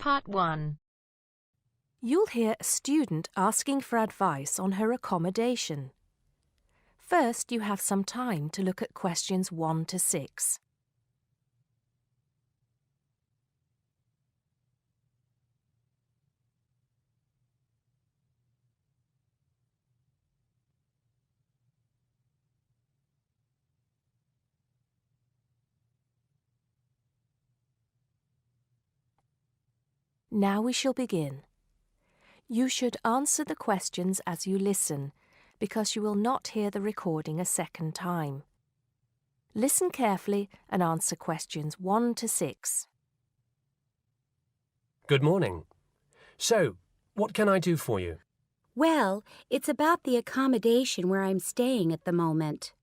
Part 1. You'll hear a student asking for advice on her accommodation. First, you have some time to look at questions 1 to 6. Now we shall begin. You should answer the questions as you listen, because you will not hear the recording a second time. Listen carefully and answer questions 1 to 6. Good morning. So, what can I do for you? Well, it's about the accommodation where I'm staying at the moment.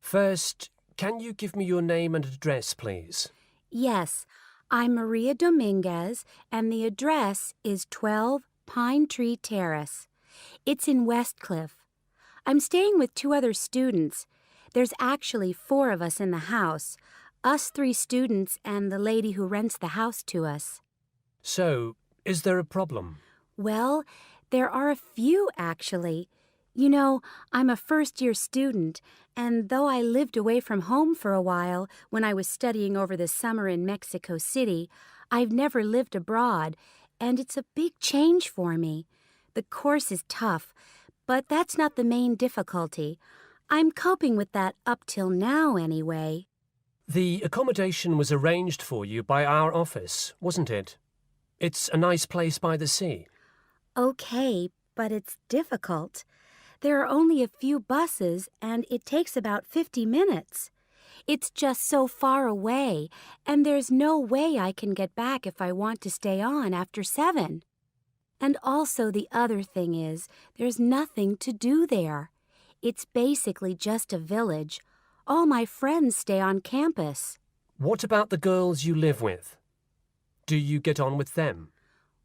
First, can you give me your name and address, please? Yes, I'm Maria Dominguez, and the address is 12 Pine Tree Terrace. It's in Westcliff. I'm staying with 2 other students. There's actually 4 of us in the house, us 3 students and the lady who rents the house to us. So, is there a problem? Well, there are a few, actually. You know, I'm a first-year student, and though I lived away from home for a while when I was studying over the summer in Mexico City, I've never lived abroad, and it's a big change for me. The course is tough, but that's not the main difficulty. I'm coping with that up till now, anyway. The accommodation was arranged for you by our office, wasn't it? It's a nice place by the sea. Okay, but it's difficult. There are only a few buses, and it takes about 50 minutes. It's just so far away, and there's no way I can get back if I want to stay on after 7. And also the other thing is, there's nothing to do there. It's basically just a village. All my friends stay on campus. What about the girls you live with? Do you get on with them?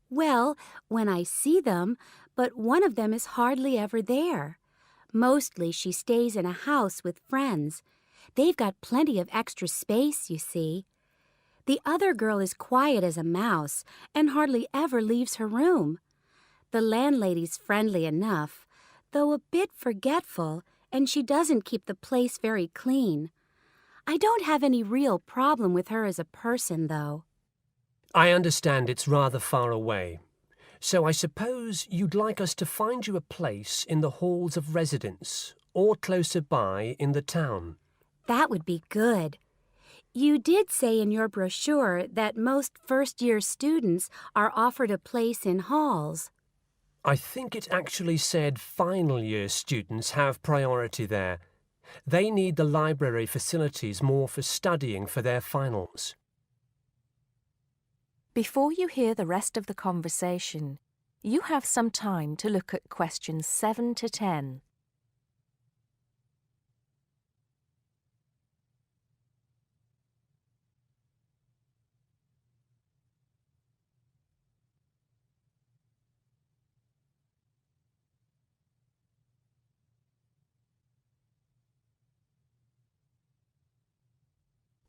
Well, when I see them, but one of them is hardly ever there. Mostly she stays in a house with friends. They've got plenty of extra space, you see. The other girl is quiet as a mouse and hardly ever leaves her room. The landlady's friendly enough, though a bit forgetful, and she doesn't keep the place very clean. I don't have any real problem with her as a person, though. I understand it's rather far away. So I suppose you'd like us to find you a place in the halls of residence or closer by in the town. That would be good. You did say in your brochure that most first-year students are offered a place in halls. I think it actually said final-year students have priority there. They need the library facilities more for studying for their finals. Before you hear the rest of the conversation, you have some time to look at questions 7 to 10.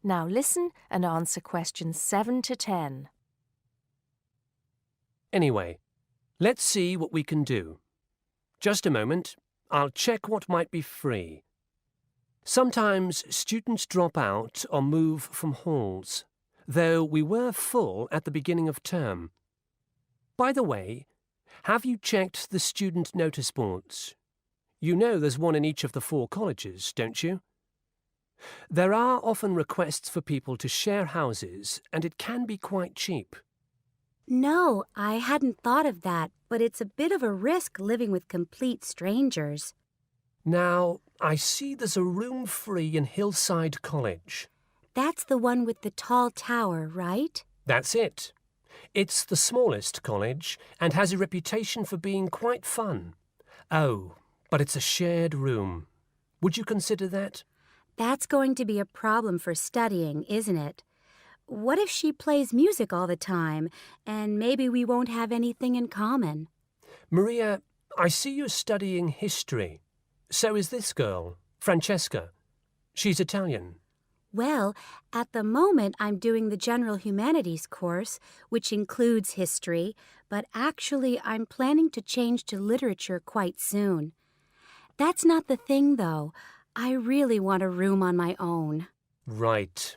Now listen and answer questions 7 to 10. Anyway, let's see what we can do. Just a moment, I'll check what might be free. Sometimes students drop out or move from halls, though we were full at the beginning of term. By the way, have you checked the student notice boards? You know there's one in each of the 4 colleges, don't you? There are often requests for people to share houses, and it can be quite cheap. No, I hadn't thought of that, but it's a bit of a risk living with complete strangers. Now, I see there's a room free in Hillside College. That's the one with the tall tower, right? That's it. It's the smallest college and has a reputation for being quite fun. Oh, but it's a shared room. Would you consider that? That's going to be a problem for studying, isn't it? What if she plays music all the time, and maybe we won't have anything in common? Maria, I see you're studying history. So is this girl, Francesca. She's Italian. Well, at the moment I'm doing the General Humanities course, which includes history, but actually I'm planning to change to literature quite soon. That's not the thing, though. I really want a room on my own. Right.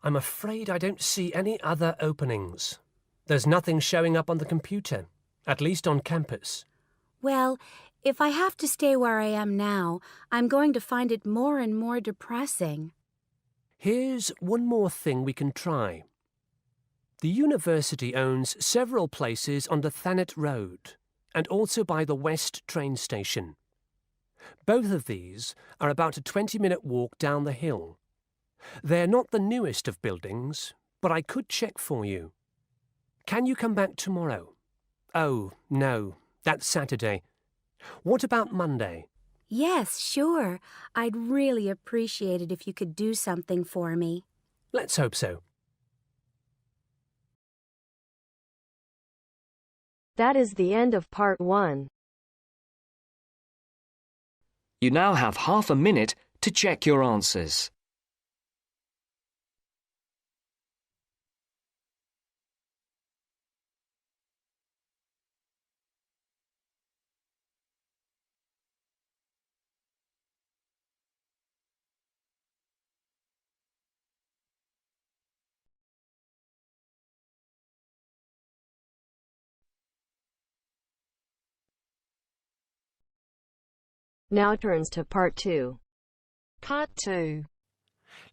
I'm afraid I don't see any other openings. There's nothing showing up on the computer, at least on campus. Well, if I have to stay where I am now, I'm going to find it more and more depressing. Here's one more thing we can try. The university owns several places on the Thanet Road and also by the West train station. Both of these are about a 20-minute walk down the hill. They're not the newest of buildings, but I could check for you. Can you come back tomorrow? Oh, no, that's Saturday. What about Monday? Yes, sure. I'd really appreciate it if you could do something for me. Let's hope so. That is the end of part 1. You now have half a minute to check your answers. Now turns to part 2. Part 2.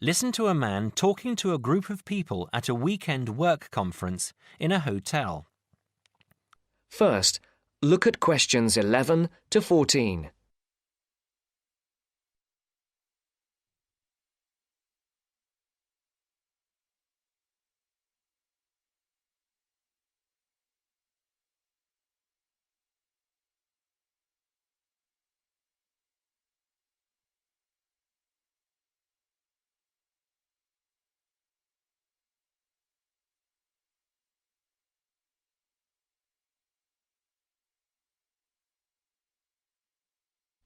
Listen to a man talking to a group of people at a weekend work conference in a hotel. First, look at questions 11 to 14.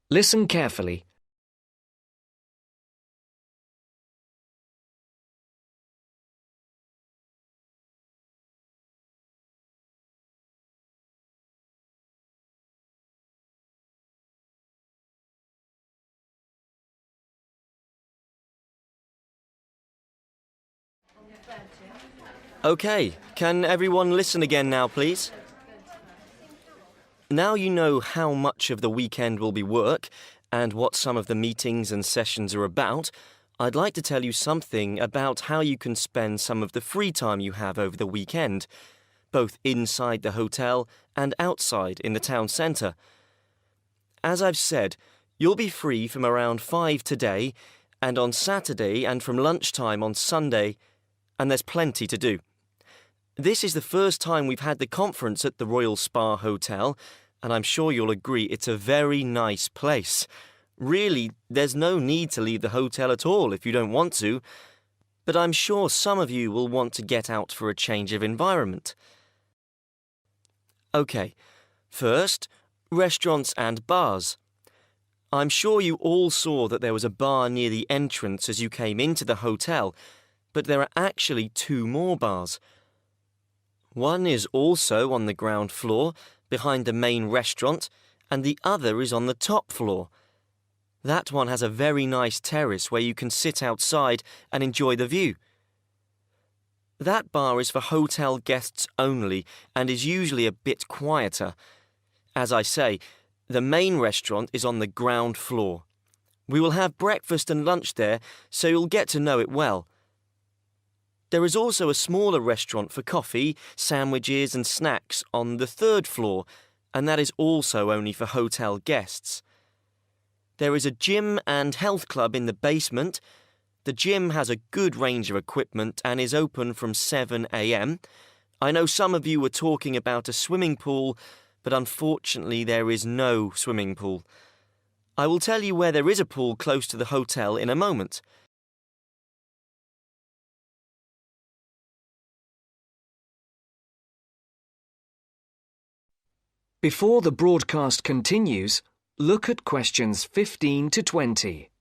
Listen carefully. OK, can everyone listen again now, please? Now you know how much of the weekend will be work and what some of the meetings and sessions are about, I'd like to tell you something about how you can spend some of the free time you have over the weekend, both inside the hotel and outside in the town centre. As I've said, you'll be free from around 5 today and on Saturday and from lunchtime on Sunday, and there's plenty to do. This is the first time we've had the conference at the Royal Spa Hotel, and I'm sure you'll agree it's a very nice place. Really, there's no need to leave the hotel at all if you don't want to, but I'm sure some of you will want to get out for a change of environment. OK, first, restaurants and bars. I'm sure you all saw that there was a bar near the entrance as you came into the hotel, but there are actually 2 more bars. One is also on the ground floor, behind the main restaurant, and the other is on the top floor. That one has a very nice terrace where you can sit outside and enjoy the view. That bar is for hotel guests only and is usually a bit quieter. As I say, the main restaurant is on the ground floor. We will have breakfast and lunch there, so you'll get to know it well. There is also a smaller restaurant for coffee, sandwiches and snacks on the 3rd floor, and that is also only for hotel guests. There is a gym and health club in the basement. The gym has a good range of equipment and is open from 7 a.m. I know some of you were talking about a swimming pool, but unfortunately there is no swimming pool. I will tell you where there is a pool close to the hotel in a moment. Before the broadcast continues, look at questions 15 to 20.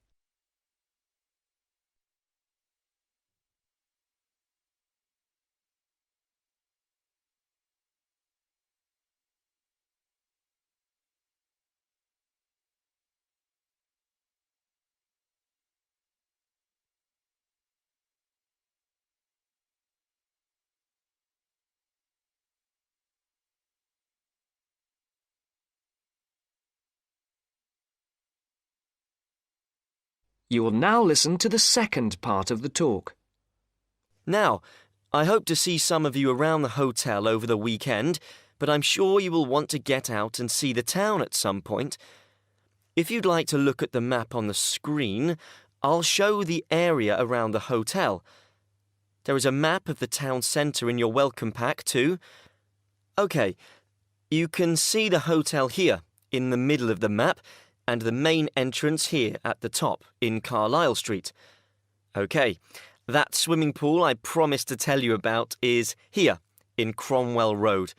You will now listen to the second part of the talk. Now, I hope to see some of you around the hotel over the weekend, but I'm sure you will want to get out and see the town at some point. If you'd like to look at the map on the screen, I'll show the area around the hotel. There is a map of the town centre in your welcome pack too. OK, you can see the hotel here, in the middle of the map, and the main entrance here at the top, in Carlisle Street. OK, that swimming pool I promised to tell you about is here, in Cromwell Road.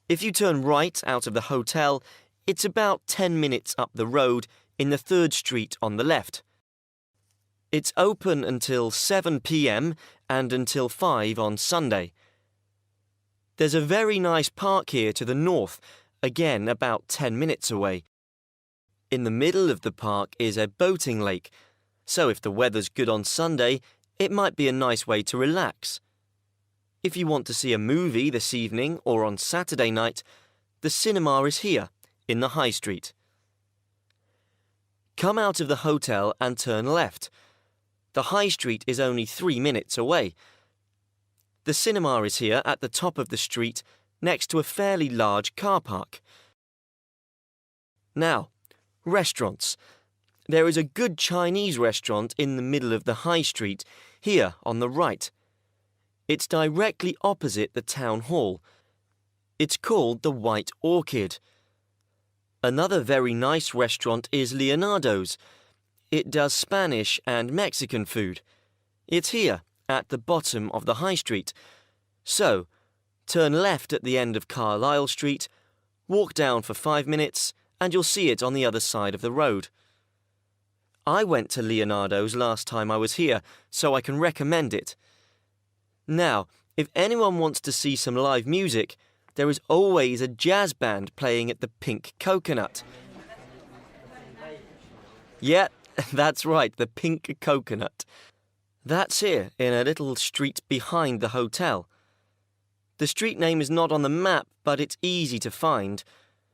If you turn right out of the hotel, it's about 10 minutes up the road in the 3rd Street on the left. It's open until 7 p.m. and until 5 on Sunday. There's a very nice park here to the north, again about 10 minutes away. In the middle of the park is a boating lake, so if the weather's good on Sunday, it might be a nice way to relax. If you want to see a movie this evening or on Saturday night, the cinema is here, in the High Street. Come out of the hotel and turn left. The High Street is only 3 minutes away. The cinema is here at the top of the street, next to a fairly large car park. Now, restaurants. There is a good Chinese restaurant in the middle of the High Street, here on the right. It's directly opposite the town hall. It's called the White Orchid. Another very nice restaurant is Leonardo's. It does Spanish and Mexican food. It's here, at the bottom of the High Street. So, turn left at the end of Carlisle Street, walk down for 5 minutes, and you'll see it on the other side of the road. I went to Leonardo's last time I was here, so I can recommend it. Now, if anyone wants to see some live music, there is always a jazz band playing at the Pink Coconut. Yeah, that's right, the Pink Coconut. That's here, in a little street behind the hotel. The street name is not on the map, but it's easy to find.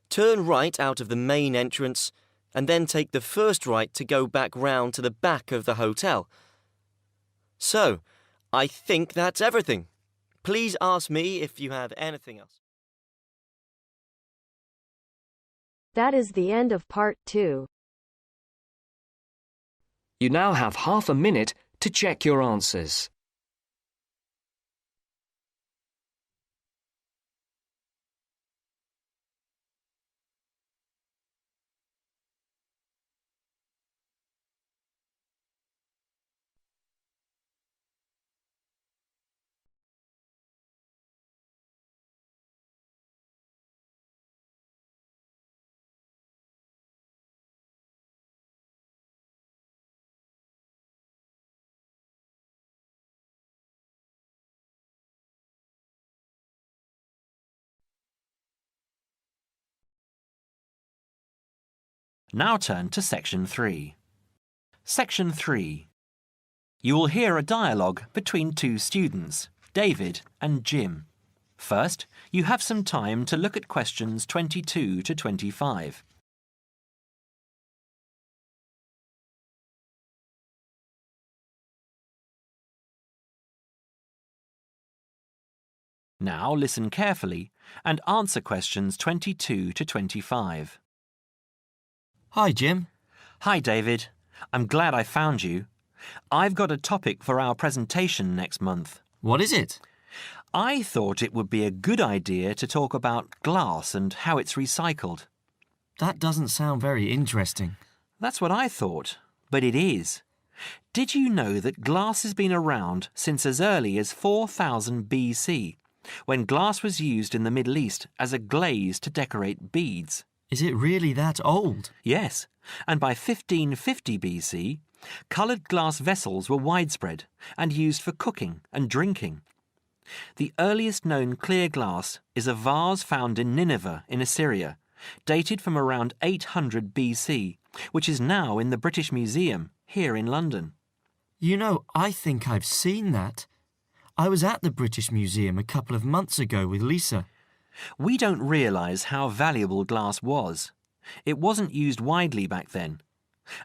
Turn right out of the main entrance, and then take the first right to go back round to the back of the hotel. So, I think that's everything. Please ask me if you have anything else. That is the end of part 2. You now have half a minute to check your answers. Now turn to Section 3. Section 3. You will hear a dialogue between 2 students, David and Jim. First, you have some time to look at questions 22 to 25. Now listen carefully and answer questions 22 to 25. Hi, Jim. Hi, David. I'm glad I found you. I've got a topic for our presentation next month. What is it? I thought it would be a good idea to talk about glass and how it's recycled. That doesn't sound very interesting. That's what I thought, but it is. Did you know that glass has been around since as early as 4000 BC, when glass was used in the Middle East as a glaze to decorate beads? Is it really that old? Yes, and by 1550 BC, coloured glass vessels were widespread and used for cooking and drinking. The earliest known clear glass is a vase found in Nineveh in Assyria, dated from around 800 BC, which is now in the British Museum here in London. You know, I think I've seen that. I was at the British Museum a couple of months ago with Lisa. We don't realise how valuable glass was. It wasn't used widely back then.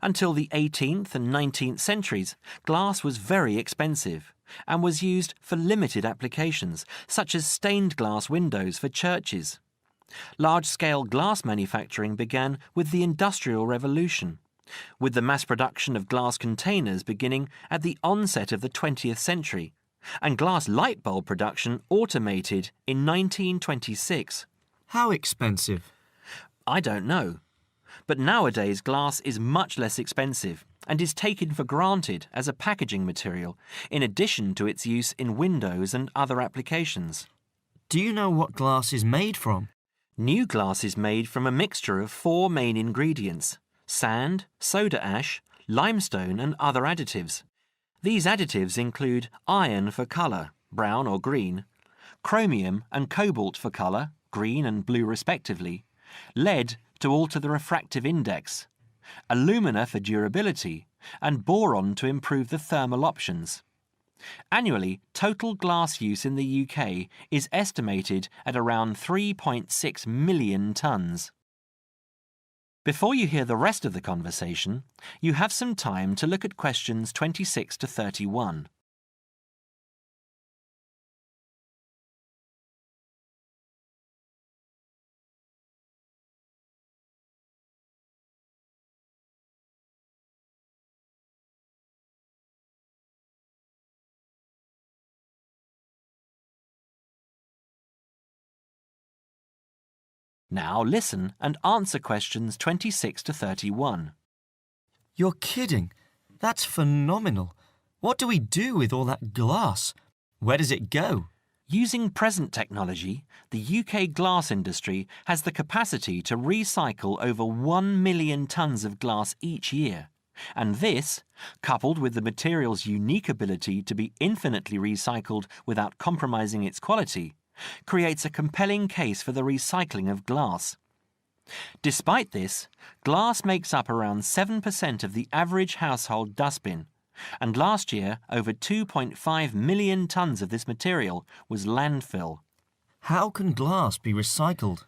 Until the 18th and 19th centuries, glass was very expensive and was used for limited applications, such as stained glass windows for churches. Large-scale glass manufacturing began with the Industrial Revolution, with the mass production of glass containers beginning at the onset of the 20th century, and glass light bulb production automated in 1926. How expensive? I don't know. But nowadays glass is much less expensive and is taken for granted as a packaging material, in addition to its use in windows and other applications. Do you know what glass is made from? New glass is made from a mixture of 4 main ingredients: sand, soda ash, limestone and other additives. These additives include iron for colour, brown or green, chromium and cobalt for colour, green and blue respectively, lead to alter the refractive index, alumina for durability, and boron to improve the thermal options. Annually, total glass use in the UK is estimated at around 3.6 million tonnes. Before you hear the rest of the conversation, you have some time to look at questions 26 to 31. Now listen and answer questions 26 to 31. You're kidding. That's phenomenal. What do we do with all that glass? Where does it go? Using present technology, the UK glass industry has the capacity to recycle over 1 million tonnes of glass each year. And this, coupled with the material's unique ability to be infinitely recycled without compromising its quality, creates a compelling case for the recycling of glass. Despite this, glass makes up around 7% of the average household dustbin, and last year over 2.5 million tonnes of this material was landfill. How can glass be recycled?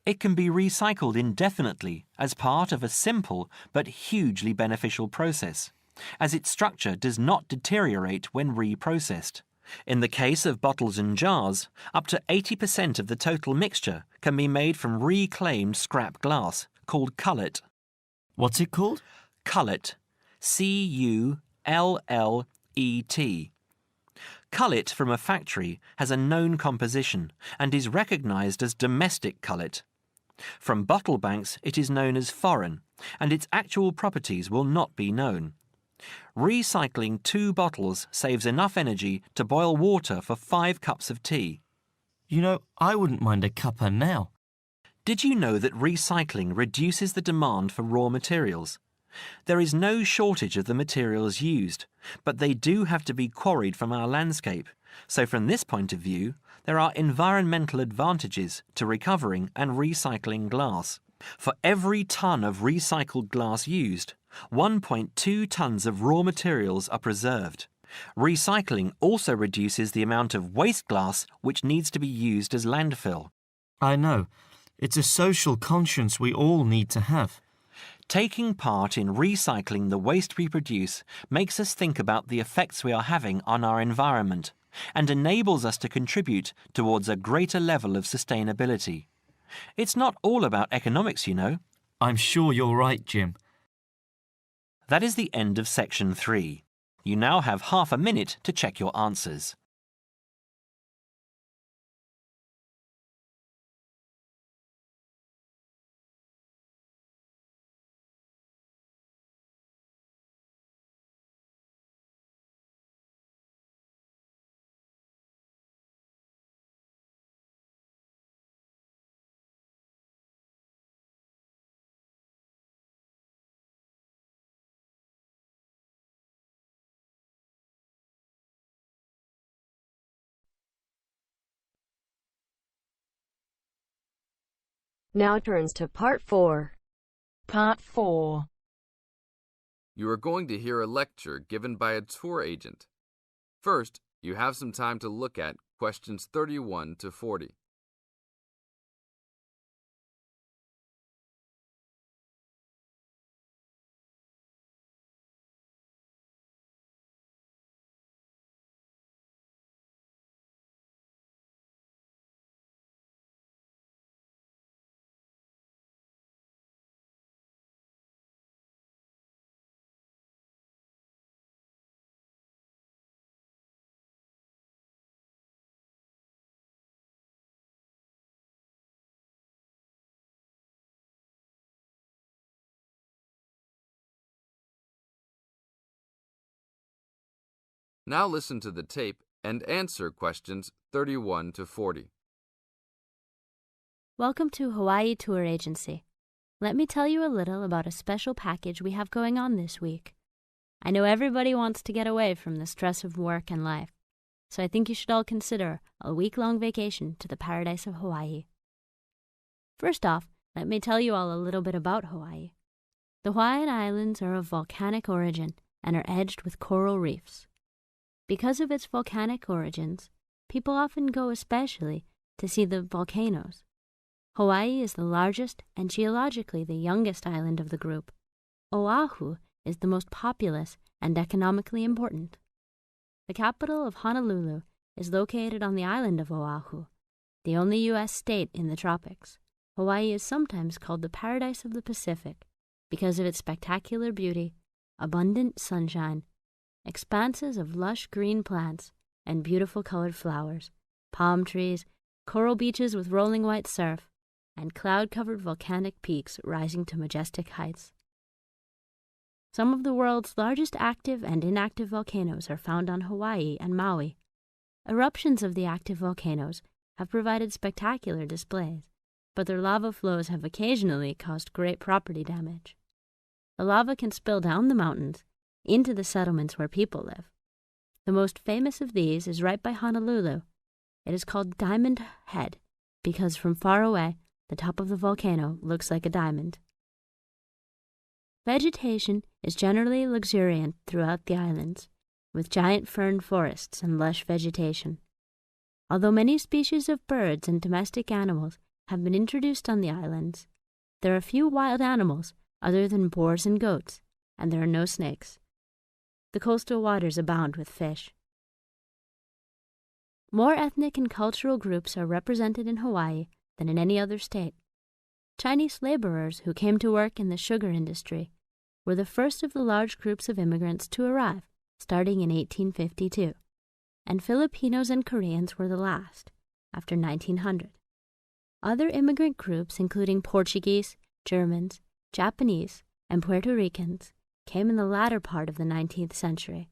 It can be recycled indefinitely as part of a simple but hugely beneficial process, as its structure does not deteriorate when reprocessed. In the case of bottles and jars, up to 80% of the total mixture can be made from reclaimed scrap glass, called cullet. What's it called? Cullet. C-U-L-L-E-T. Cullet from a factory has a known composition and is recognised as domestic cullet. From bottle banks it is known as foreign, and its actual properties will not be known. Recycling 2 bottles saves enough energy to boil water for 5 cups of tea. You know, I wouldn't mind a cuppa now. Did you know that recycling reduces the demand for raw materials? There is no shortage of the materials used, but they do have to be quarried from our landscape, so from this point of view, there are environmental advantages to recovering and recycling glass. For every tonne of recycled glass used, 1.2 tonnes of raw materials are preserved. Recycling also reduces the amount of waste glass which needs to be used as landfill. I know. It's a social conscience we all need to have. Taking part in recycling the waste we produce makes us think about the effects we are having on our environment and enables us to contribute towards a greater level of sustainability. It's not all about economics, you know. I'm sure you're right, Jim. That is the end of section 3. You now have half a minute to check your answers. Now turns to Part 4. Part 4. You are going to hear a lecture given by a tour agent. First, you have some time to look at questions 31 to 40. Now listen to the tape and answer questions 31 to 40. Welcome to Hawaii Tour Agency. Let me tell you a little about a special package we have going on this week. I know everybody wants to get away from the stress of work and life, so I think you should all consider a week-long vacation to the paradise of Hawaii. First off, let me tell you all a little bit about Hawaii. The Hawaiian Islands are of volcanic origin and are edged with coral reefs. Because of its volcanic origins, people often go especially to see the volcanoes. Hawaii is the largest and geologically the youngest island of the group. Oahu is the most populous and economically important. The capital of Honolulu is located on the island of Oahu, the only U.S. state in the tropics. Hawaii is sometimes called the paradise of the Pacific because of its spectacular beauty, abundant sunshine, expanses of lush green plants and beautiful colored flowers, palm trees, coral beaches with rolling white surf, and cloud-covered volcanic peaks rising to majestic heights. Some of the world's largest active and inactive volcanoes are found on Hawaii and Maui. Eruptions of the active volcanoes have provided spectacular displays, but their lava flows have occasionally caused great property damage. The lava can spill down the mountains into the settlements where people live. The most famous of these is right by Honolulu. It is called Diamond Head because from far away, the top of the volcano looks like a diamond. Vegetation is generally luxuriant throughout the islands, with giant fern forests and lush vegetation. Although many species of birds and domestic animals have been introduced on the islands, there are few wild animals other than boars and goats, and there are no snakes. The coastal waters abound with fish. More ethnic and cultural groups are represented in Hawaii than in any other state. Chinese laborers who came to work in the sugar industry were the first of the large groups of immigrants to arrive, starting in 1852, and Filipinos and Koreans were the last, after 1900. Other immigrant groups, including Portuguese, Germans, Japanese, and Puerto Ricans, came in the latter part of the 19th century.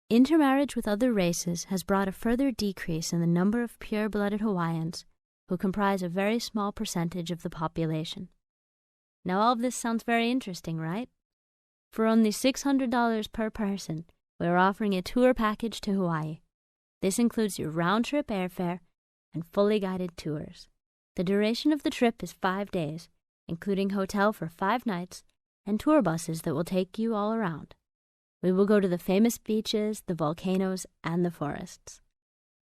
Intermarriage with other races has brought a further decrease in the number of pure-blooded Hawaiians, who comprise a very small percentage of the population. Now all of this sounds very interesting, right? For only $600 per person, we are offering a tour package to Hawaii. This includes your round-trip airfare and fully guided tours. The duration of the trip is 5 days, including hotel for 5 nights and tour buses that will take you all around. We will go to the famous beaches, the volcanoes, and the forests.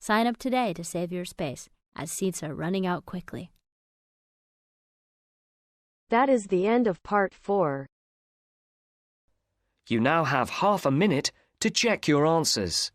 Sign up today to save your space, as seats are running out quickly. That is the end of part 4. You now have half a minute to check your answers.